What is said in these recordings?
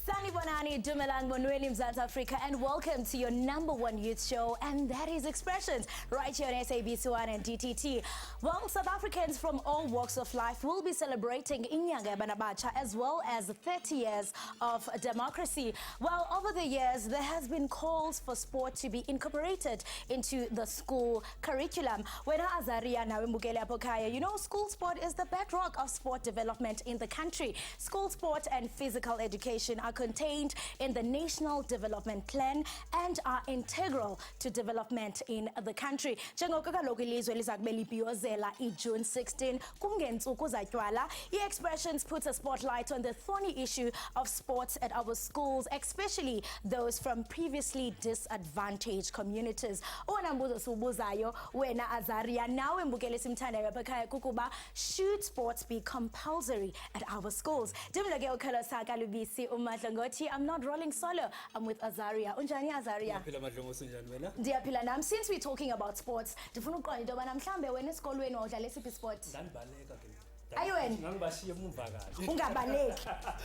Sanibonani, Dumelang Bonweli Mzansi Africa, and welcome to your #1 youth show, and that is Expressions, right here on SABC 1 and DTT. Well, South Africans from all walks of life will be celebrating Inyanga Banabacha as well as 30 years of democracy. Well, over the years, there has been calls for sport to be incorporated into the school curriculum. When Azaria Nawembukele Apokaya, you know, school sport is the bedrock of sport development in the country. School sport and physical education are contained in the National Development Plan and are integral to development in the country. June 16, Expressions puts a spotlight on the thorny issue of sports at our schools, especially those from previously disadvantaged communities. Should sports be compulsory at our schools? I'm not rolling solo. I'm with Azaria. Unjani Azaria? Since we're talking about sports, sport. Ayiweni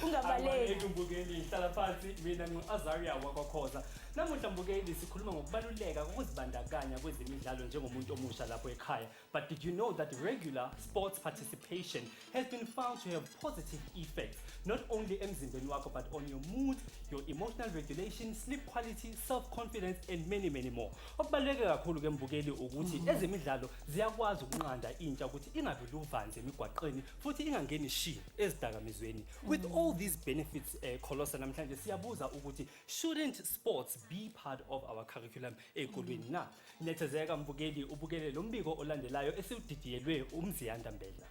ungabaleki mbukeli hlala phansi mina ngu-Azaria wakokhoza namuhla mbukeli sikhuluma ngokubaluleka kokuzibandakanya kwezemidlalo njengomuntu omusha lapho ekhaya. But did you know that regular sports participation has been found to have positive effects not only emzimbeni wakho but on your mood, your emotional regulation, sleep quality, self-confidence and many more. Okubaluleke kakhulu ke mbukeli ukuthi ezemidlalo ziyakwazi ukunqanda intsha ukuthi ingabe luvanze emigwaqeni futhi ingangeni shi ezidakamizweni. With all these benefits Kholosa namhlanje siyabuza ukuthi shouldn't sports be part of our curriculum ezikolweni na? Nethezeka mbukeli ubukele lo mbiko olandelayo esiudidiyelwe uMziyanda Mbela.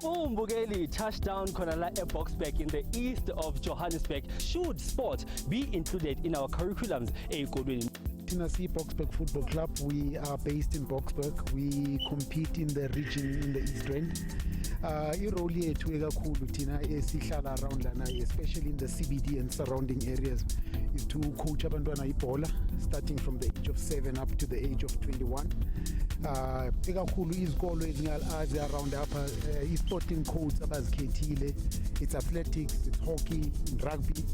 Umbukeli touchdown khona la eBoksburg in the east of Johannesburg. Should sport be included in our curriculums ezikolweni? Tennessee Boksburg Football Club, we are based in Boksburg. We compete in the region in the East Rand. Irole yethu ekakhulu thina esihlala around lana, especially in the CBD and surrounding areas, is to coach abantwana ibhola starting from the age of 7 up to the age of 21. Ekakhulu izikolo ezingazi around apha sporting codes abazikhethile. It's athletics, it's hockey, rugby.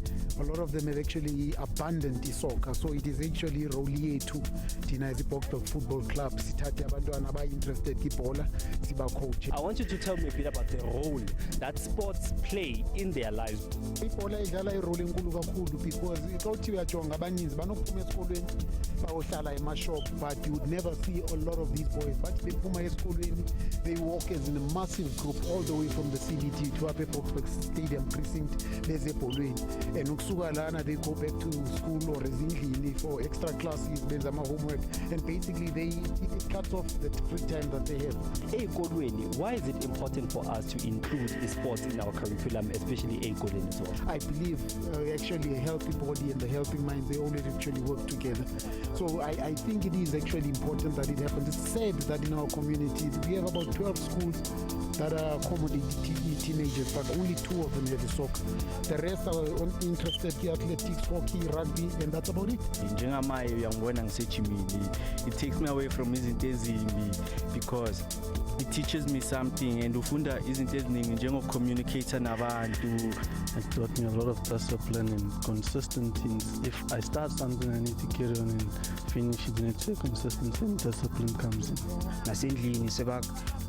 A lot of them have actually abandoned soccer, so it is actually role yethu thina as Boksburg Football Club sithathe abantwana aba interested ibhola siba coach. I want you to tell me a bit about the role that sports play in their lives. Ibhola idlala irole enkulu kakhulu because ukuthi uyajonga abaninzi banokuphuma esikolweni bayohlala emashop, but you would never see a lot of these boys but bephuma esikolweni they walk as in a massive group all the way from the CBD to up at Boksburg Stadium precinct beze ebholweni, and ukusuka lana they go back to school or ezindlini for extra classes, benza ama homework, and basically it cuts off the free time that they have. Ezikolweni, why is it important for us to include sports in our curriculum, especially ezikolweni as well? I believe actually a healthy body and a healthy mind, they already actually work together. So I think it is actually important that it happens. It's sad that in our communities we have about 12 schools that are accommodating teenagers, but only 2 of them have a soccer. The rest are interested in athletics, hockey, rugby, and that's about it. It takes me away from izinto ezimbi because it teaches me something, and ufunda izinto eziningi njengocommunicator nabantu. It taught me a lot of discipline and consistency. If I start something, I need to carry on and finish it. And it's a consistency and discipline comes in. Nasendlini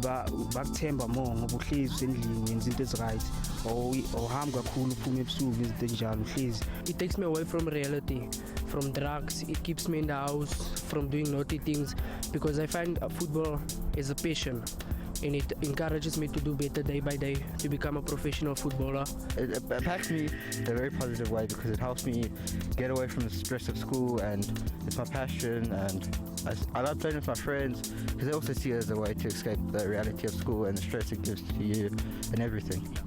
bakuthemba more ngoba uhlezi usendlini yenza into eziright ohamba kakhulu uphuma ebusuku izinto enjalo uhlezi. It takes me away from reality, from drugs. It keeps me in the house from doing naughty things because I find football is a passion. and it encourages me to do better day by day to become a professional footballer. It impacts me in a very positive way because it helps me get away from the stress of school, and it's my passion, and I love playing with my friends because they also see it as a way to escape the reality of school and the stress it gives to you and everything.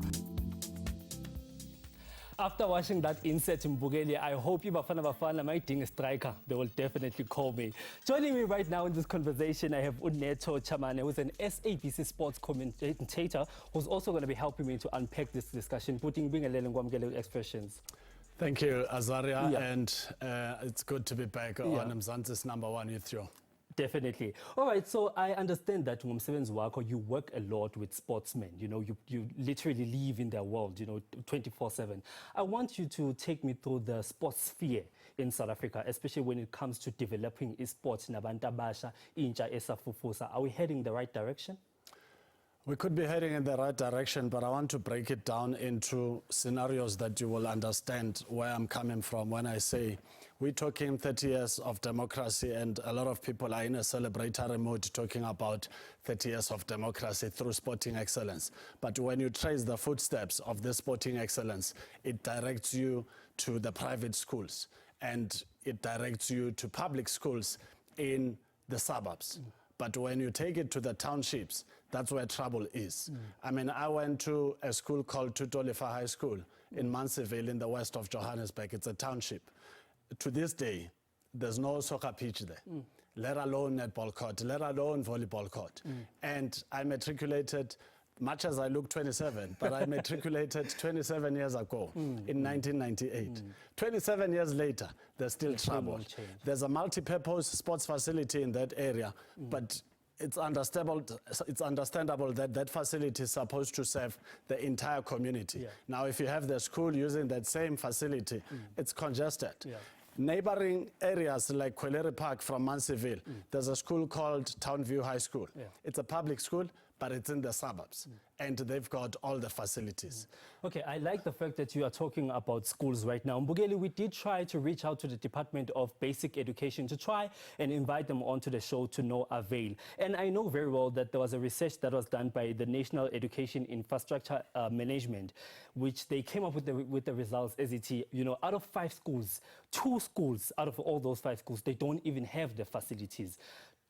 After watching that insert in Mbugeli, I hope Bafana might think a striker. They will definitely call me. Joining me right now in this conversation, I have Uneto Chamane, who's an SABC sports commentator, who's also going to be helping me to unpack this discussion, putting being a Ngwamgele expressions. Thank you, Azaria, Yeah. and it's good to be back on Mzansi's #1 youth show. Definitely. All right, so I understand that ngumsebenzi wakho, you work a lot with sportsmen. You know, you literally live in their world, 24/7. I want you to take me through the sports sphere in South Africa, especially when it comes to developing esports. Nabantu abasha, intsha esafufusa. Are we heading in the right direction? We could be heading in the right direction, but I want to break it down into scenarios that you will understand where I'm coming from when I say we're talking 30 years of democracy, and a lot of people are in a celebratory mood talking about 30 years of democracy through sporting excellence. But when you trace the footsteps of this sporting excellence, it directs you to the private schools, and it directs you to public schools in the suburbs. But when you take it to the townships, that's where trouble is. I mean, I went to a school called Tutolifa High School in Mansfield in the west of Johannesburg. It's a township. To this day, there's no soccer pitch there, let alone netball court, let alone volleyball court. And I matriculated, much as I look 27, but I matriculated 27 years ago in 1998. 27 years later, there's still trouble. There's a multi-purpose sports facility in that area, but it's understandable that that facility is supposed to serve the entire community. Now, if you have the school using that same facility, it's congested. Neighboring areas like Quelere Park from Mansfield, there's a school called Townview High School. It's a public school, but it's in the suburbs, and they've got all the facilities. Okay, I like the fact that you are talking about schools right now. Mbugeli, we did try to reach out to the Department of Basic Education to try and invite them onto the show to no avail. And I know very well that there was a research that was done by the National Education Infrastructure Management, which they came up with the results as it is, out of 5 schools, 2 schools out of all those 5 schools, they don't even have the facilities.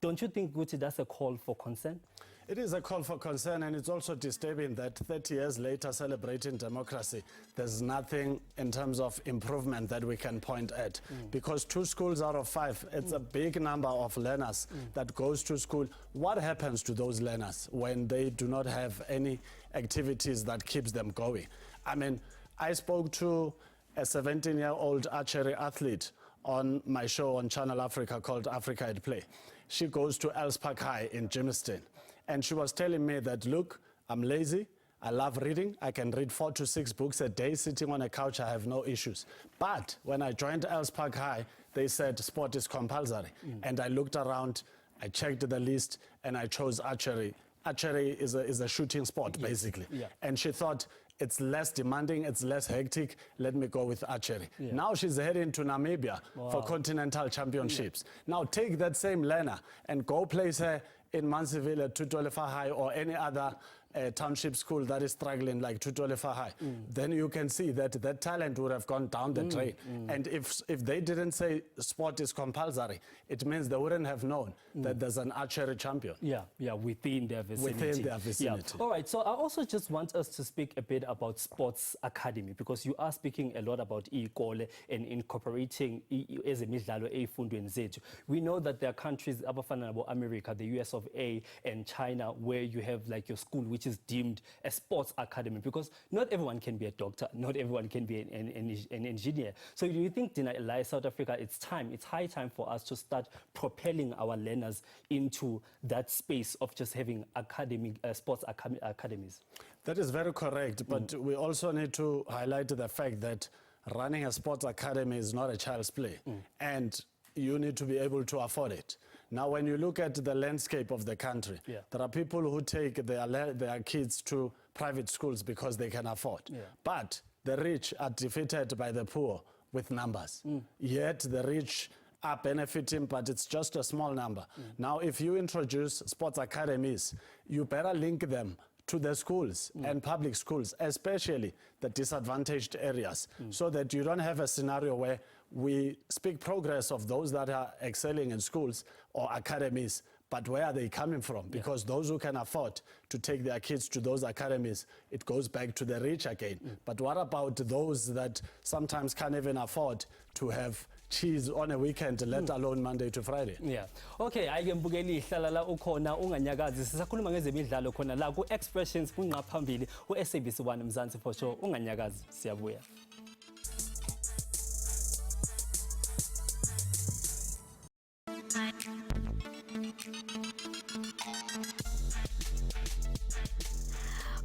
Don't you think, Guti, that's a call for concern? It is a call for concern, and it's also disturbing that 30 years later, celebrating democracy, there's nothing in terms of improvement that we can point at. Because 2 schools out of 5, it's a big number of learners that goes to school. What happens to those learners when they do not have any activities that keeps them going? I mean, I spoke to a 17-year-old archery athlete on my show on Channel Africa called Africa at Play. She goes to Elspark High in Germiston. And she was telling me that, look, I'm lazy, I love reading, I can read 4 to 6 books a day sitting on a couch, I have no issues. But when I joined Elspark High, they said sport is compulsory. And I looked around, I checked the list, and I chose archery. Archery is a shooting sport, basically. And she thought, it's less demanding, it's less hectic, let me go with archery. Now she's heading to Namibia for continental championships. Now take that same learner and go place her in Mansfield at Tutolifa High or any other township school that is struggling like Tutolifa High, then you can see that that talent would have gone down the drain. And if they didn't say sport is compulsory, it means they wouldn't have known that there's an archery champion. Within their vicinity. Within their vicinity. All right, so I also just want us to speak a bit about sports academy, because you are speaking a lot about iy'kole and incorporating ezemidlalo ey'fundweni zethu. We know that there are countries, abafana nabo America, the US of A, and China, where you have like your school, which is deemed a sports academy, because not everyone can be a doctor, not everyone can be an engineer. So do you think, South Africa, it's high time for us to start propelling our learners into that space of just having sports academies? That is very correct, but we also need to highlight the fact that running a sports academy is not a child's play, and you need to be able to afford it. Now, when you look at the landscape of the country, there are people who take their kids to private schools because they can afford. But the rich are defeated by the poor with numbers. Yet the rich are benefiting, but it's just a small number. Now, if you introduce sports academies, you better link them to the schools and public schools, especially the disadvantaged areas, so that you don't have a scenario where we speak progress of those that are excelling in schools or academies, but where are they coming from? Because those who can afford to take their kids to those academies, it goes back to the rich again. But what about those that sometimes can't even afford to have cheese on a weekend, let alone Monday to Friday? Yeah. Okay, ayike mbukeli ihlala la ukhona unganyakazi. Sisakhuluma ngezemidlalo khona la ku Expressions kunqa phambili uSABC 1 Mzansi for sure. Unganyakazi siyabuya.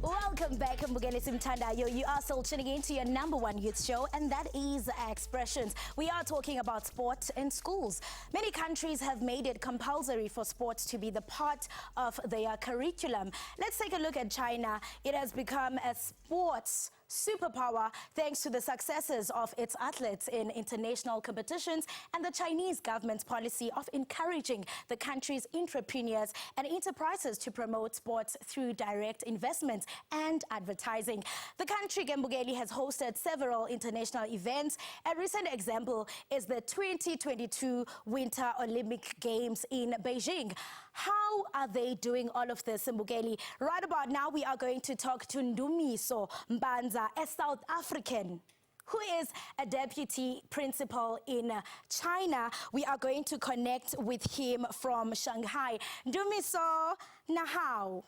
Welcome back, Mbugeli Simtandayo. You are still tuning in to your number one youth show, and that is Expressions. We are talking about sport in schools. Many countries have made it compulsory for sports to be the part of their curriculum. Let's take a look at China. It has become a sports superpower thanks to the successes of its athletes in international competitions and the Chinese government's policy of encouraging the country's entrepreneurs and enterprises to promote sports through direct investment and advertising. The country, Gembugeli, has hosted several international events. A recent example is the 2022 Winter Olympic Games in Beijing. How are they doing all of this, Mbugeli? Right about now, we are going to talk to Ndumiso Mbanza, a South African who is a deputy principal in China. We are going to connect with him from Shanghai. Ndumiso, nahao.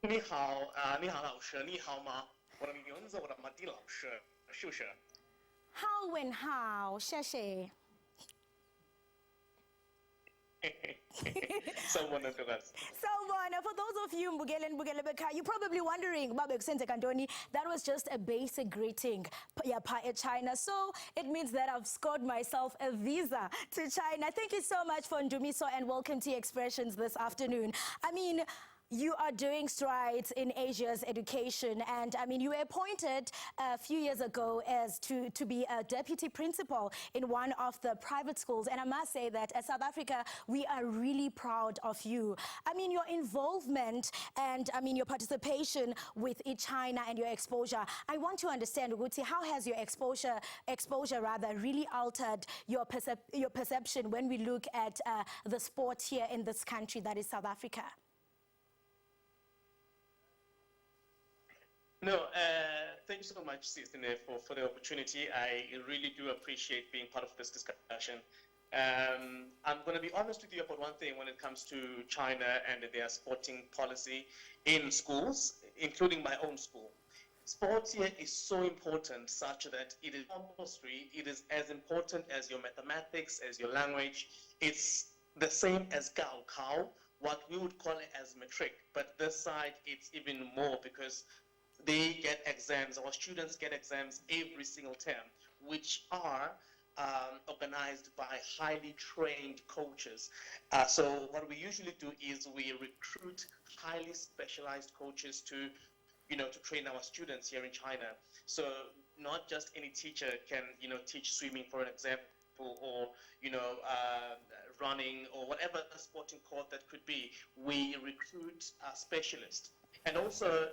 你好，你好老师，你好吗？我的名字我的马蒂老师，是不是？ How and how, 谢谢。 Someone else. So, for those of you Mbugele and Mbugele, you're probably wondering, that was just a basic greeting in China. So it means that I've scored myself a visa to China. Thank you so much for Ndumiso and welcome to Expressions this afternoon. I mean, you are doing strides in Asia's education, and I mean, you were appointed a few years ago as to be a deputy principal in one of the private schools, and I must say that as South Africa, we are really proud of you. I mean, your involvement and I mean, your participation with China and your exposure. I want to understand, Uguti, how has your exposure really altered your perception when we look at the sport here in this country that is South Africa? No, thank you so much, Sistine, for the opportunity. I really do appreciate being part of this discussion. I'm going to be honest with you about one thing when it comes to China and their sporting policy in schools, including my own school. Sports here is so important such that it is compulsory. It is as important as your mathematics, as your language. It's the same as Gaokao, what we would call it as matric. But this side, it's even more because they get exams, our students get exams every single term, which are organized by highly trained coaches. So what we usually do is we recruit highly specialized coaches to train our students here in China. So not just any teacher can, teach swimming, for an example, or, running, or whatever sporting court that could be. We recruit specialists. And also,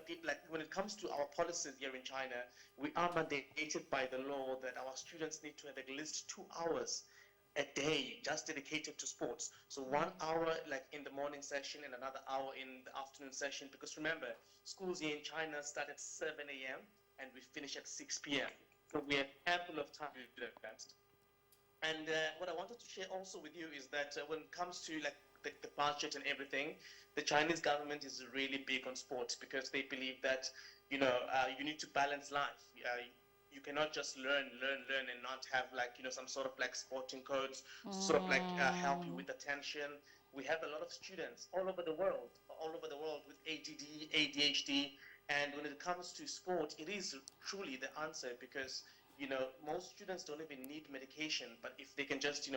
when it comes to our policies here in China, we are mandated by the law that our students need to have at least 2 hours a day just dedicated to sports. So 1 hour in the morning session and another hour in the afternoon session. Because remember, schools here in China start at 7 a.m. and we finish at 6 p.m. So we have ample of time to do that. And what I wanted to share also with you is that when it comes to the budget and everything, the Chinese government is really big on sports because they believe that, you need to balance life. You cannot just learn and not have some sort of sporting codes, sort of help you with attention. We have a lot of students all over the world with ADD, ADHD. And when it comes to sport, it is truly the answer because most students don't even need medication, but if they can just,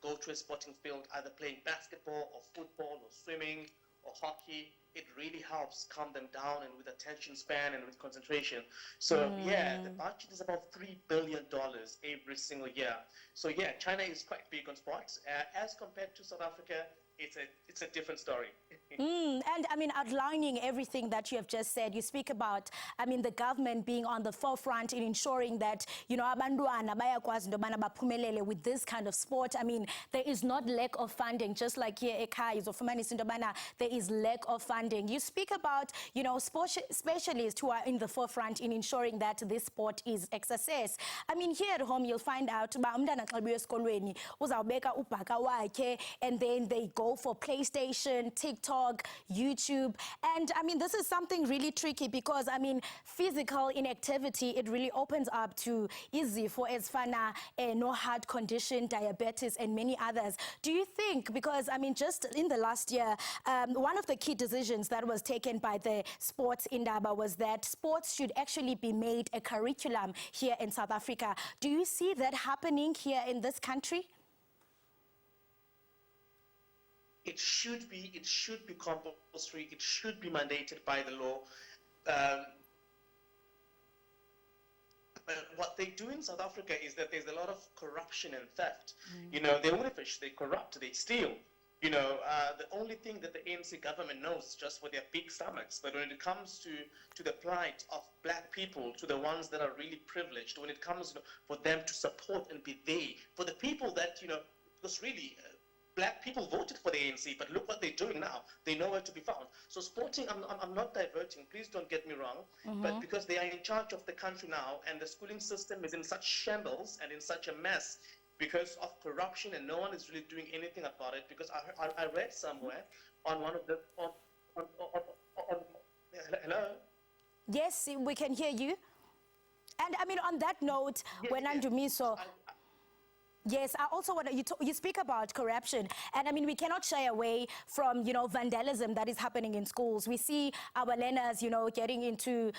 go to a sporting field, either playing basketball or football or swimming or hockey, it really helps calm them down and with attention span and with concentration. So yeah, the budget is about $3 billion every single year. So yeah, China is quite big on sports. As compared to South Africa, it's a different story. And I mean, outlining everything that you have just said, you speak about, I mean, the government being on the forefront in ensuring that, you know, abantwana bayakwazi into yobana baphumelele with this kind of sport. I mean, there is not lack of funding, just like here ekhaya uzofumanisa into yobana there is lack of funding. You speak about, you know, specialists who are in the forefront in ensuring that this sport is a success. I mean, here at home, you'll find out uba umntana xa ebuya esikolweni uzawubeka ubhaka wakhe, and then they go for PlayStation, TikTok, YouTube. And I mean, this is something really tricky because, I mean, physical inactivity, it really opens up to izifo ezifana no heart condition, diabetes, and many others. Do you think, because I mean, just in the last year, one of the key decisions that was taken by the sports indaba was that sports should actually be made a curriculum here in South Africa. Do you see that happening here in this country? It should be compulsory. It should be mandated by the law. But what they do in South Africa is that there's a lot of corruption and theft. You know, they overfish, they corrupt, they steal. You know, the only thing that the ANC government knows is just for their big stomachs. But when it comes to the plight of black people, to the ones that are really privileged, when it comes for them to support and be there for the people that, you know, because really, black people voted for the ANC, but look what they're doing now. They know where to be found. So sporting, I'm not diverting, please don't get me wrong, but because they are in charge of the country now, and the schooling system is in such shambles and in such a mess because of corruption, and no one is really doing anything about it. Because I read somewhere on one of the, hello? Yes, we can hear you. And I mean, on that note, when Ndumiso, yes, I also want to, you speak about corruption, and I mean, we cannot shy away from, you know, vandalism that is happening in schools. We see our learners, you know, getting into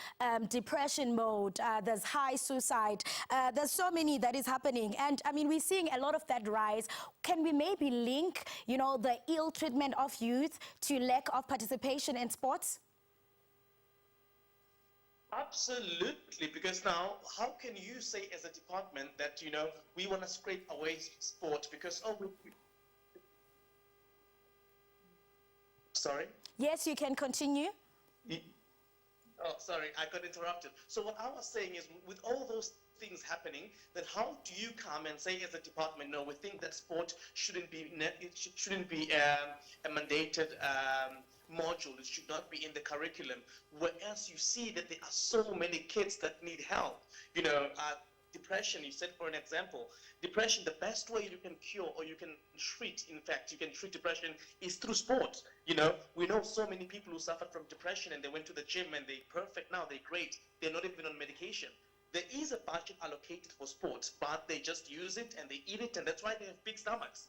depression mode. There's high suicide. There's so many that is happening. And I mean, we're seeing a lot of that rise. Can we maybe link, you know, the ill treatment of youth to lack of participation in sports? Absolutely, because now, how can you say as a department that, you know, we want to scrape away sport because, oh, sorry? Yes, you can continue. Oh, sorry, I got interrupted. So what I was saying is, with all those things happening, then how do you come and say as a department, no, we think that sport shouldn't be a mandated module, it should not be in the curriculum, whereas you see that there are so many kids that need help. You know, depression, you said, for an example, depression, the best way you can cure or you can treat, in fact, you can treat depression is through sport. You know, we know so many people who suffered from depression and they went to the gym and they're perfect now, they're great, they're not even on medication. There is a budget allocated for sports, but they just use it and they eat it, and that's why they have big stomachs.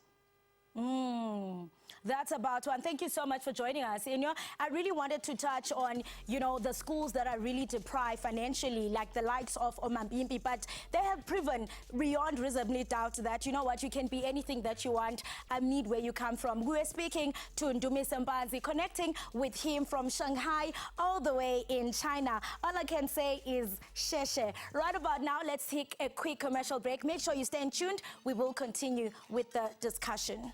That's about one. Thank you so much for joining us. And, you know, I really wanted to touch on, you know, the schools that are really deprived financially, like the likes of Omambimpi, but they have proven beyond reasonably doubt that, you know what, you can be anything that you want and need where you come from. We were speaking to Ndumiso Mpanzi, connecting with him from Shanghai all the way in China. All I can say is sheshe. Right about now, let's take a quick commercial break. Make sure you stay tuned. We will continue with the discussion.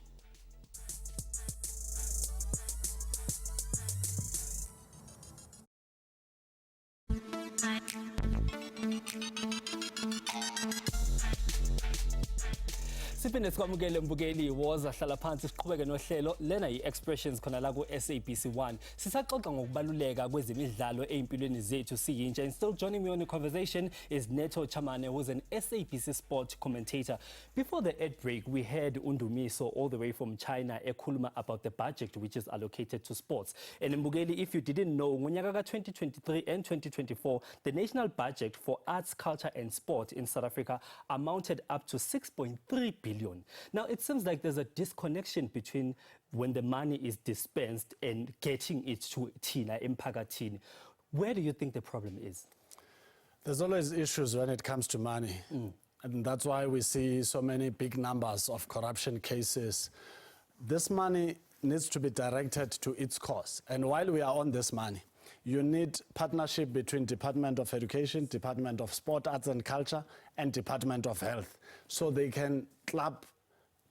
Siphinde sikwamukele mbukeli woza hlala phansi siqhubeke nohlelo lena yi-expressions khona la ku-SABC 1 sisaxoxa ngokubaluleka kwezemidlalo ey'mpilweni zethu siyintsha. And still joining me on the conversation is Neto Chamane, who's an SABC sport commentator. Before the ad break, we heard Ndumiso all the way from China ekhuluma about the budget which is allocated to sports. And mbukeli, if you didn't know, ngonyaka ka 2023 and 2024, the national budget for arts, culture and sport in South Africa amounted up to 6.3 billion. Now, it seems like there's a disconnection between when the money is dispensed and getting it to Tina, Impagatin. Where do you think the problem is? There's always issues when it comes to money. And that's why we see so many big numbers of corruption cases. This money needs to be directed to its cause. And while we are on this money, you need partnership between Department of Education, Department of Sport, Arts and Culture, and Department of Health, so they can club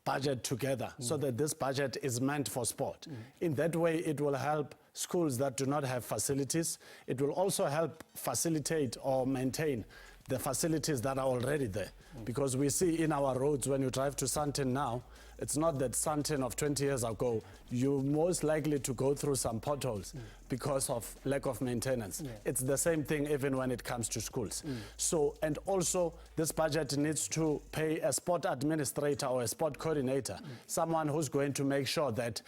budget together so that this budget is meant for sport. In that way, it will help schools that do not have facilities. It will also help facilitate or maintain the facilities that are already there. Because we see in our roads, when you drive to Sandton now, it's not that Sandton of 20 years ago, you're most likely to go through some potholes because of lack of maintenance. It's the same thing even when it comes to schools. So, and also this budget needs to pay a sport administrator or a sport coordinator, someone who's going to make sure that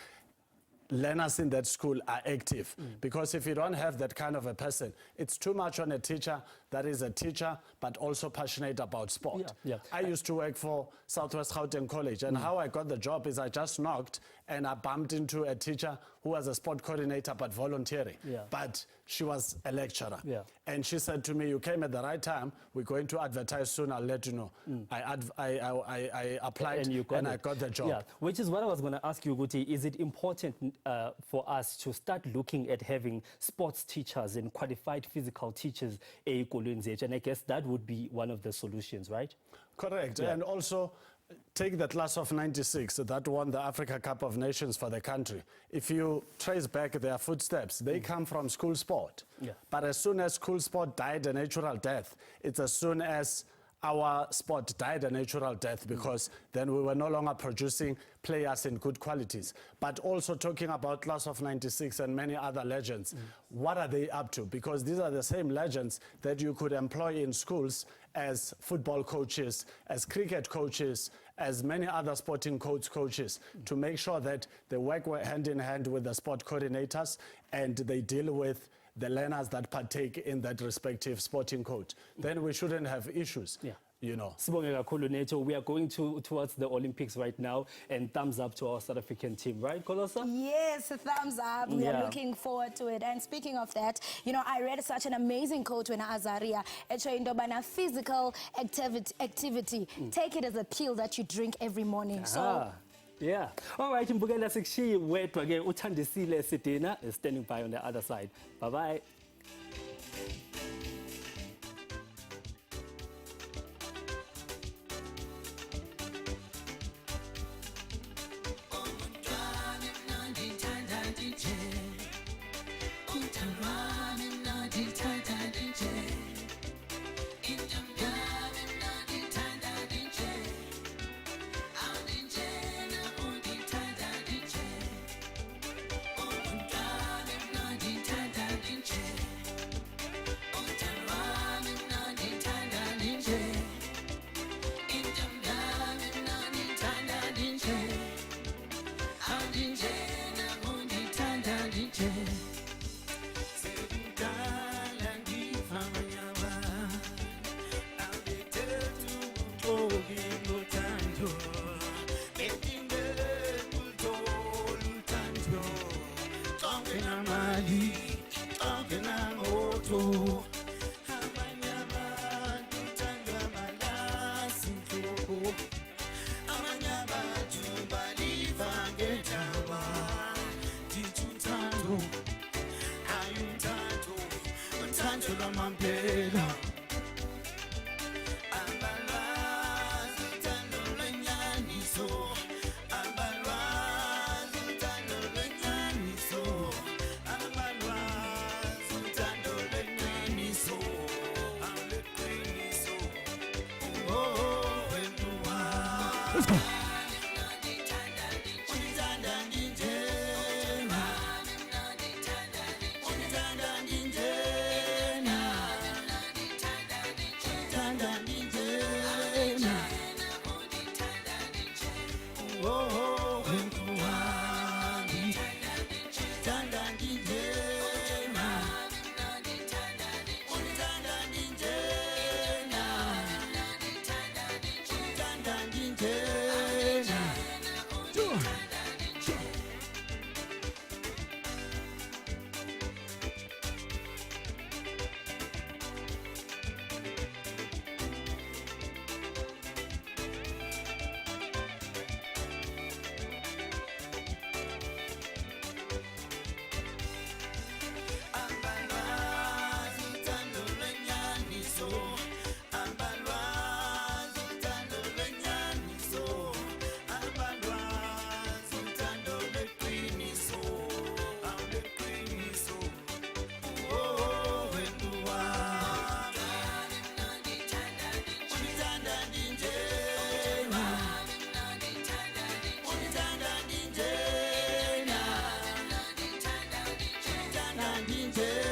learners in that school are active. Because if you don't have that kind of a person, it's too much on a teacher that is a teacher but also passionate about sport. I used to work for Southwest Gauteng College, and how I got the job is I just knocked and I bumped into a teacher who was a sport coordinator but volunteering. But she was a lecturer. And she said to me, you came at the right time, we're going to advertise soon, I'll let you know. I applied and I got the job. Which is what I was going to ask you, Guti. Is it important for us to start looking at having sports teachers and qualified physical teachers and I guess that would be one of the solutions, right? Correct. And also take the class of 96 that won the Africa Cup of Nations for the country. If you trace back their footsteps, they come from school sport. But as soon as school sport died a natural death, it's as soon as our sport died a natural death, because then we were no longer producing players in good qualities. But also talking about class of 96 and many other legends, what are they up to? Because these are the same legends that you could employ in schools as football coaches, as cricket coaches, as many other sporting coaches, to make sure that they work hand in hand with the sport coordinators and they deal with the learners that partake in that respective sporting coach. Then we shouldn't have issues. You know. We are going towards the Olympics right now, and thumbs up to our South African team, right, Colossa? Yes, thumbs up. We are looking forward to it. And speaking of that, you know, I read such an amazing quote when Azaria showing physical activity. Take it as a pill that you drink every morning. So. Yeah. All right, Mbugela Sikshi, wait again. Uthandisile Sidina is standing by on the other side. Bye-bye. nginje